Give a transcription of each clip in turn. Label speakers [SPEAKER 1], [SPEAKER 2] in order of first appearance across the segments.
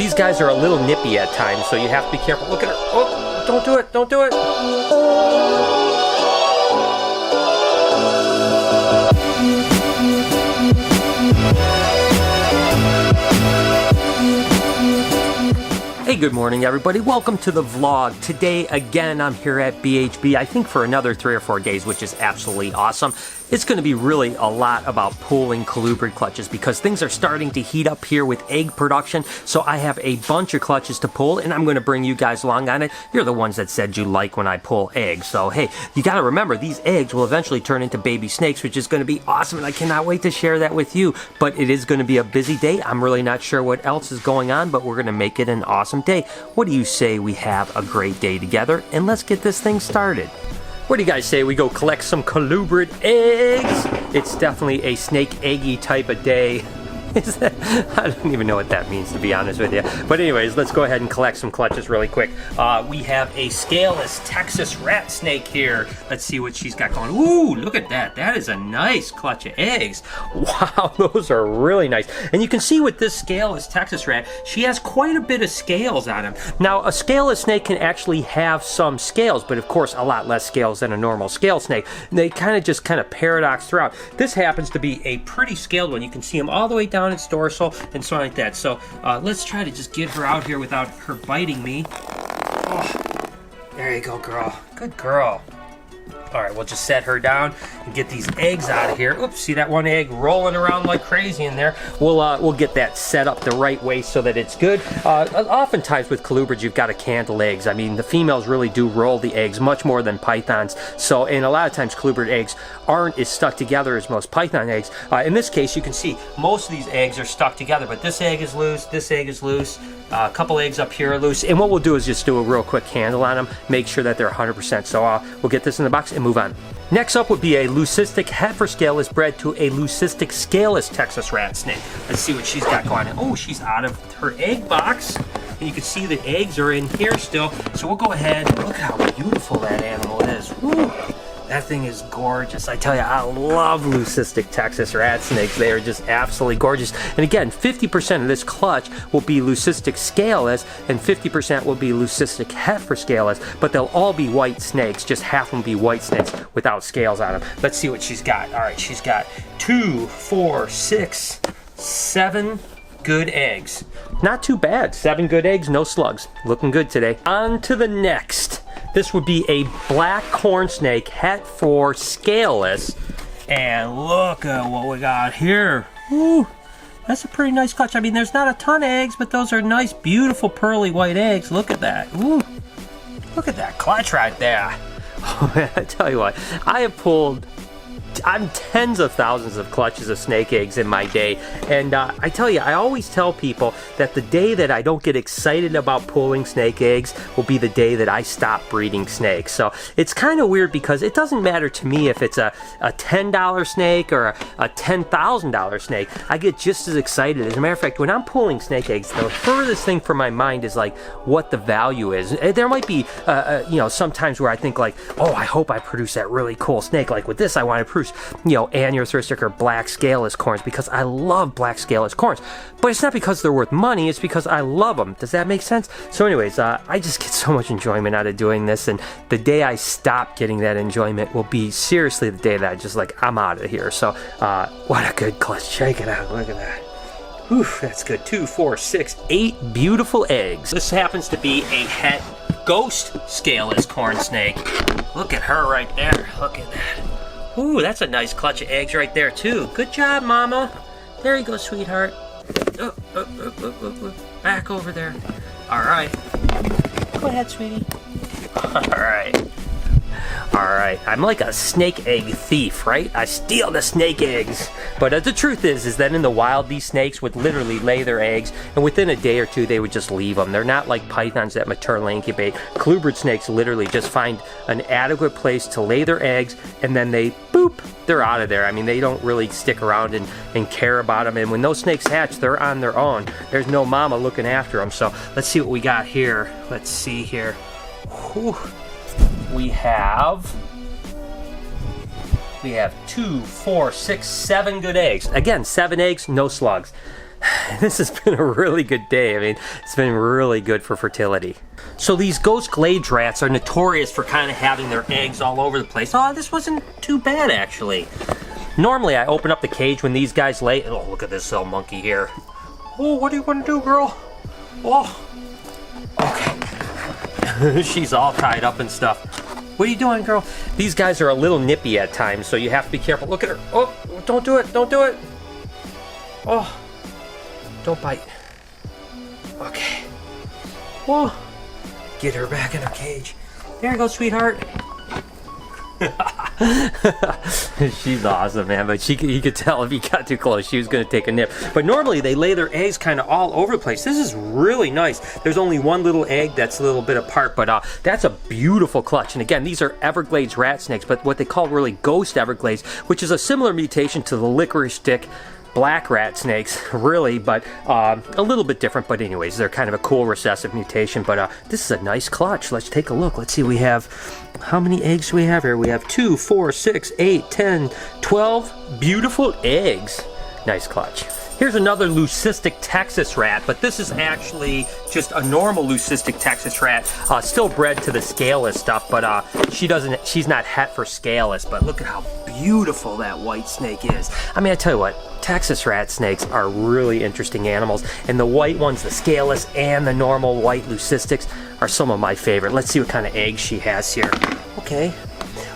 [SPEAKER 1] these guys are a little nippy at times, so you have to be careful. Look at her. Oh, don't do it. Don't do it. Hey, good morning, everybody. Welcome to the vlog. Today, again, I'm here at BHB, I think for another 3 or 4 days, which is absolutely awesome. It's going to be really a lot about pulling colubrid clutches because things are starting to heat up here with egg production. So I have a bunch of clutches to pull, and I'm going to bring you guys along on it. You're the ones that said you like when I pull eggs. So, hey, you got to remember, these eggs will eventually turn into baby snakes, which is going to be awesome, and I cannot wait to share that with you. But it is going to be a busy day. I'm really not sure what else is going on, but we're going to make it an awesome day. What do you say we have a great day together, and let's get this thing started. What do you guys say we go collect some colubrid eggs? It's definitely a snake eggy type of day. I don't even know what that means, to be honest with you. But anyways, let's go ahead and collect some clutches really quick. We have a scaleless Texas rat snake here. Let's see what she's got going. Ooh, look at that. That is a nice clutch of eggs. Wow, those are really nice. And you can see with this scaleless Texas rat, she has quite a bit of scales on him. Now, a scaleless snake can actually have some scales, but of course, a lot less scales than a normal scale snake. And they kind of paradox throughout. This happens to be a pretty scaled one. You can see them all the way down its dorsal and so like that. So let's try to just get her out here without her biting me. Oh, there you go, girl. Good girl. All right, we'll just set her down and get these eggs out of here. Oops, see that one egg rolling around like crazy in there? We'll get that set up the right way so that it's good. Oftentimes with colubrids, you've got to candle eggs. I mean, the females really do roll the eggs much more than pythons. So, and a lot of times colubrid eggs aren't as stuck together as most python eggs. In this case, you can see most of these eggs are stuck together, but this egg is loose, this egg is loose, a couple eggs up here are loose. And what we'll do is just do a real quick handle on them, make sure that they're 100%. So we'll get this in the box and move on. Next up would be a leucistic heifer scaleless bred to a leucistic scaleless Texas rat snake. Let's see what she's got going on. Oh, she's out of her egg box. And you can see the eggs are in here still. So we'll go ahead and look at how beautiful that animal is. Woo. That thing is gorgeous. I tell you, I love leucistic Texas rat snakes. They are just absolutely gorgeous. And again, 50% of this clutch will be leucistic scaleless, and 50% will be leucistic heifer scaleless, but they'll all be white snakes. Just half of them be white snakes without scales on them. Let's see what she's got. All right, she's got 2, 4, 6, 7 good eggs. Not too bad. 7 good eggs, no slugs. Looking good today. On to the next. This would be a black corn snake, het 4, scaleless. And look at what we got here. Ooh, that's a pretty nice clutch. I mean, there's not a ton of eggs, but those are nice, beautiful, pearly white eggs. Look at that. Ooh, look at that clutch right there. Oh, man, I tell you what, I'm tens of thousands of clutches of snake eggs in my day, and I tell you, I always tell people that the day that I don't get excited about pulling snake eggs will be the day that I stop breeding snakes. So it's kind of weird because it doesn't matter to me if it's a $10 snake or a $10,000 snake. I get just as excited. As a matter of fact, when I'm pulling snake eggs, the furthest thing from my mind is like what the value is. There might be sometimes where I think like, oh, I hope I produce that really cool snake. Like with this, I want to produce aneurystic or black scaleless corns because I love black scaleless corns. But it's not because they're worth money, it's because I love them. Does that make sense? So anyways, I just get so much enjoyment out of doing this, and the day I stop getting that enjoyment will be seriously the day that I just I'm out of here. So what a good clutch. Check it out. Look at that. Whew, that's good. 2, 4, 6, 8 beautiful eggs. This happens to be a het ghost scaleless corn snake. Look at her right there. Look at that. Ooh, that's a nice clutch of eggs right there, too. Good job, Mama. There you go, sweetheart. Back over there. All right. Go ahead, sweetie. All right. All right. I'm like a snake egg thief, right? I steal the snake eggs. But the truth is that in the wild, these snakes would literally lay their eggs, and within a day or two, they would just leave them. They're not like pythons that maternally incubate. Colubrid snakes literally just find an adequate place to lay their eggs, and then they, boop, they're out of there. I mean, they don't really stick around and care about them. And when those snakes hatch, they're on their own. There's no mama looking after them. So let's see what we got here. Let's see here. Whew. We have 2, 4, 6, 7 good eggs. Again, 7 eggs, no slugs. This has been a really good day. I mean, it's been really good for fertility. So these ghost glade rats are notorious for kind of having their eggs all over the place. Oh, this wasn't too bad, actually. Normally, I open up the cage when these guys lay. Oh, look at this little monkey here. Oh, what do you want to do, girl? Oh, okay. She's all tied up and stuff. What are you doing, girl? These guys are a little nippy at times, so you have to be careful. Look at her. Oh, don't do it. Don't do it. Oh, don't bite. Okay. Whoa. Get her back in her cage. There you go, sweetheart. She's awesome, man, but you could tell if you got too close she was going to take a nip. But normally they lay their eggs kind of all over the place. This is really nice. There's only one little egg that's a little bit apart, but that's a beautiful clutch. And again, these are Everglades rat snakes, but what they call really ghost Everglades, which is a similar mutation to the licorice stick black rat snakes, really, but a little bit different. But anyways, they're kind of a cool recessive mutation. But this is a nice clutch. Let's take a look. Let's see, we have, how many eggs do we have here? We have 2, 4, 6, 8, 10, 12 beautiful eggs. Nice clutch. Here's another leucistic Texas rat, but this is actually just a normal leucistic Texas rat, still bred to the scaleless stuff, but she's not het for scaleless. But look at how beautiful that white snake is. I mean, I tell you what, Texas rat snakes are really interesting animals, and the white ones, the scaleless and the normal white leucistics, are some of my favorite. Let's see what kind of eggs she has here. Okay.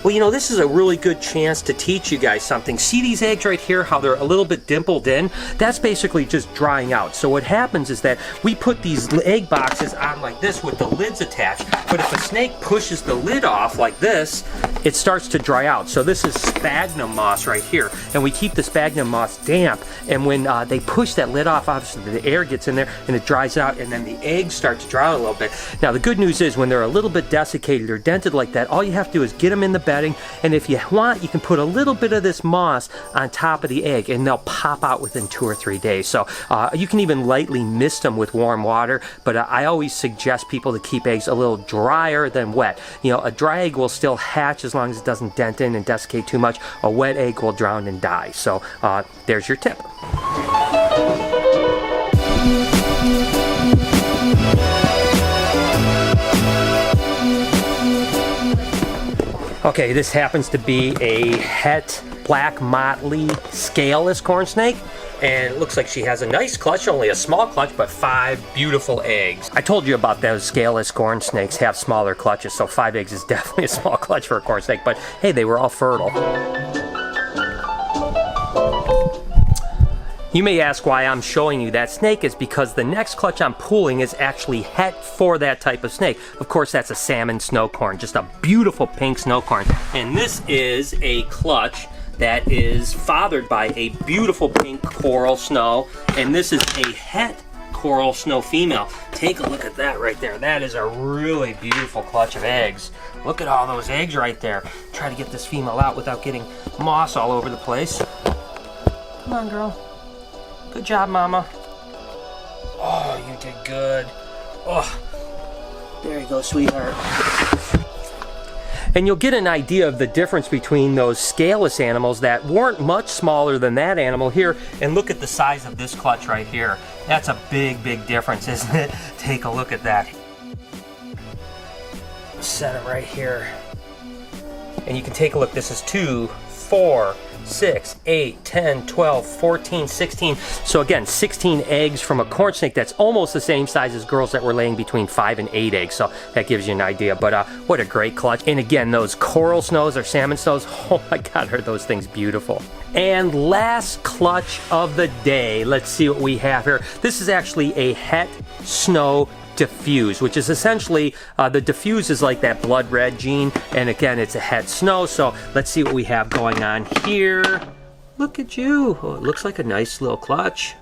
[SPEAKER 1] Well, you know, this is a really good chance to teach you guys something. See these eggs right here, how they're a little bit dimpled in? That's basically just drying out. So what happens is that we put these egg boxes on like this with the lids attached, but if a snake pushes the lid off like this, it starts to dry out. So this is sphagnum moss right here, and we keep the sphagnum moss damp, and when they push that lid off, obviously the air gets in there and it dries out, and then the eggs start to dry out a little bit. Now the good news is when they're a little bit desiccated or dented like that, all you have to do is get them in the bedding, and if you want, you can put a little bit of this moss on top of the egg, and they'll pop out within 2 or 3 days. So you can even lightly mist them with warm water, but I always suggest people to keep eggs a little drier than wet. You know, a dry egg will still hatch as long as it doesn't dent in and desiccate too much. A wet egg will drown and die. So there's your tip. Okay, this happens to be a het black motley scaleless corn snake, and it looks like she has a nice clutch, only a small clutch, but 5 beautiful eggs. I told you about those scaleless corn snakes have smaller clutches, so 5 eggs is definitely a small clutch for a corn snake, but hey, they were all fertile. You may ask why I'm showing you that snake is because the next clutch I'm pulling is actually het for that type of snake. Of course, that's a salmon snowcorn, just a beautiful pink snowcorn. And this is a clutch that is fathered by a beautiful pink coral snow, and this is a het coral snow female. Take a look at that right there. That is a really beautiful clutch of eggs. Look at all those eggs right there. Try to get this female out without getting moss all over the place. Come on, girl. Good job, Mama. Oh, you did good. Oh, there you go, sweetheart. And you'll get an idea of the difference between those scaleless animals that weren't much smaller than that animal here. And look at the size of this clutch right here. That's a big, big difference, isn't it? Take a look at that. Set them right here. And you can take a look. This is 2, 4, 6, 8, 10, 12, 14, 16. So again, 16 eggs from a corn snake that's almost the same size as girls that were laying between 5 and 8 eggs. So that gives you an idea. But what a great clutch. And again, those coral snows or salmon snows, oh my God, are those things beautiful. And last clutch of the day, let's see what we have here. This is actually a het snow diffuse, which is essentially the diffuse is like that blood red gene, and again it's a het snow. So let's see what we have going on here. Look at you. Oh, it looks like a nice little clutch.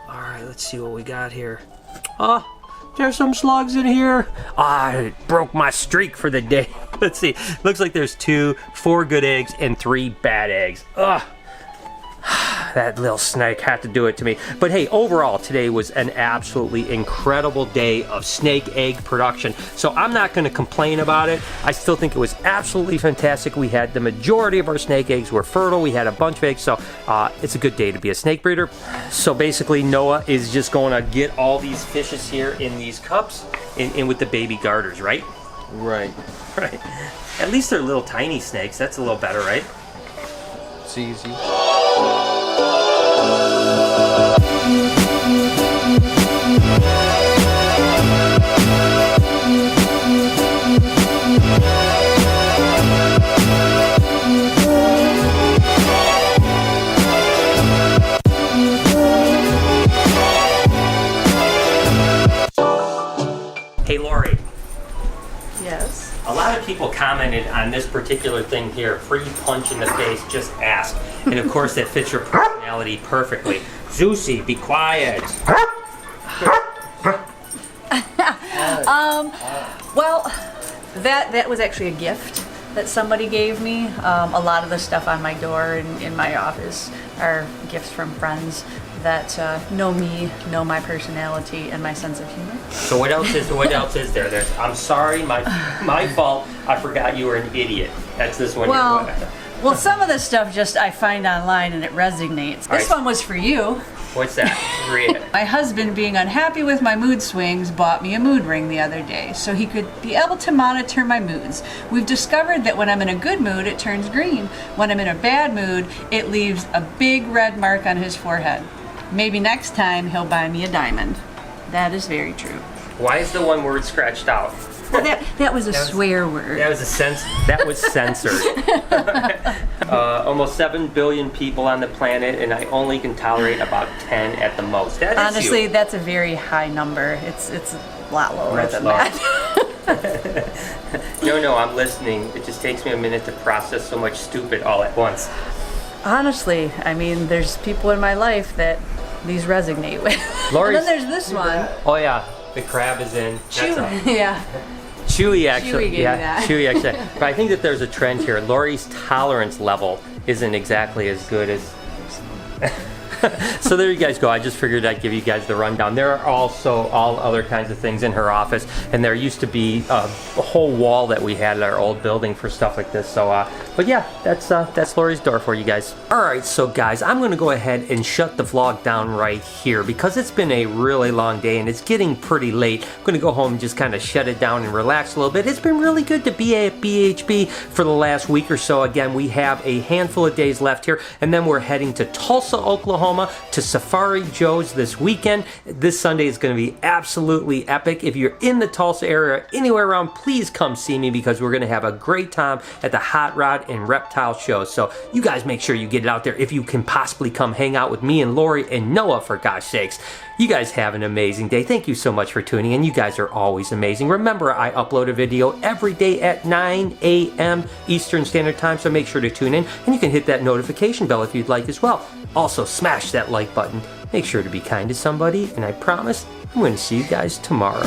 [SPEAKER 1] All right, let's see what we got here. Oh, there's some slugs in here. I broke my streak for the day. Let's see, looks like there's 2, 4 good eggs and 3 bad eggs. Ugh. that little snake had to do it to me. But hey, overall, today was an absolutely incredible day of snake egg production. So I'm not going to complain about it. I still think it was absolutely fantastic. We had the majority of our snake eggs were fertile. We had a bunch of eggs, so it's a good day to be a snake breeder. So basically, Noah is just going to get all these fishes here in these cups in with the baby garters, right?
[SPEAKER 2] Right.
[SPEAKER 1] Right. At least they're little tiny snakes. That's a little better, right?
[SPEAKER 2] It's easy.
[SPEAKER 1] Hey, Lori.
[SPEAKER 3] Yes.
[SPEAKER 1] A lot of people commented on this particular thing here, free punch in the face, just ask. And of course that fits your personality perfectly. Zeusy, be quiet.
[SPEAKER 3] Well, that was actually a gift that somebody gave me. A lot of the stuff on my door and in my office are gifts from friends that know me, know my personality, and my sense of humor.
[SPEAKER 1] So what else is there? I'm sorry, my fault. I forgot you were an idiot. That's this one.
[SPEAKER 3] Well, some of the stuff just I find online and it resonates. This one was for you.
[SPEAKER 1] What's that? Read it.
[SPEAKER 3] My husband, being unhappy with my mood swings, bought me a mood ring the other day so he could be able to monitor my moods. We've discovered that when I'm in a good mood, it turns green. When I'm in a bad mood, it leaves a big red mark on his forehead. Maybe next time he'll buy me a diamond. That is very true.
[SPEAKER 1] Why is the one word scratched out?
[SPEAKER 3] Well, that was a swear word.
[SPEAKER 1] That was censored. Almost 7 billion people on the planet, and I only can tolerate about 10 at the most.
[SPEAKER 3] Honestly, that's a very high number. It's a lot lower than that.
[SPEAKER 1] No, I'm listening. It just takes me a minute to process so much stupid all at once.
[SPEAKER 3] Honestly, I mean, there's people in my life that these resonate with. And then there's this one.
[SPEAKER 1] Oh yeah, the crab is in.
[SPEAKER 3] Yeah.
[SPEAKER 1] Chewy actually.
[SPEAKER 3] Chewy gave me that.
[SPEAKER 1] Chewy actually. But I think that there's a trend here. Lori's tolerance level isn't exactly as good as. So there you guys go. I just figured I'd give you guys the rundown. There are also all other kinds of things in her office, and there used to be a whole wall that we had at our old building for stuff like this. So, but yeah, that's Lori's door for you guys. All right, so guys, I'm going to go ahead and shut the vlog down right here because it's been a really long day and it's getting pretty late. I'm going to go home and just kind of shut it down and relax a little bit. It's been really good to be at BHB for the last week or so. Again, we have a handful of days left here, and then we're heading to Tulsa, Oklahoma, to Safari Joe's this weekend. This Sunday is going to be absolutely epic. If you're in the Tulsa area, anywhere around, please come see me because we're going to have a great time at the Hot Rod and Reptile Show. So you guys make sure you get it out there if you can possibly come hang out with me and Lori and Noah, for gosh sakes. You guys have an amazing day. Thank you so much for tuning in. You guys are always amazing. Remember, I upload a video every day at 9 a.m. Eastern Standard Time, so make sure to tune in, and you can hit that notification bell if you'd like as well. Also, smash that like button. Make sure to be kind to somebody, and I promise I'm going to see you guys tomorrow.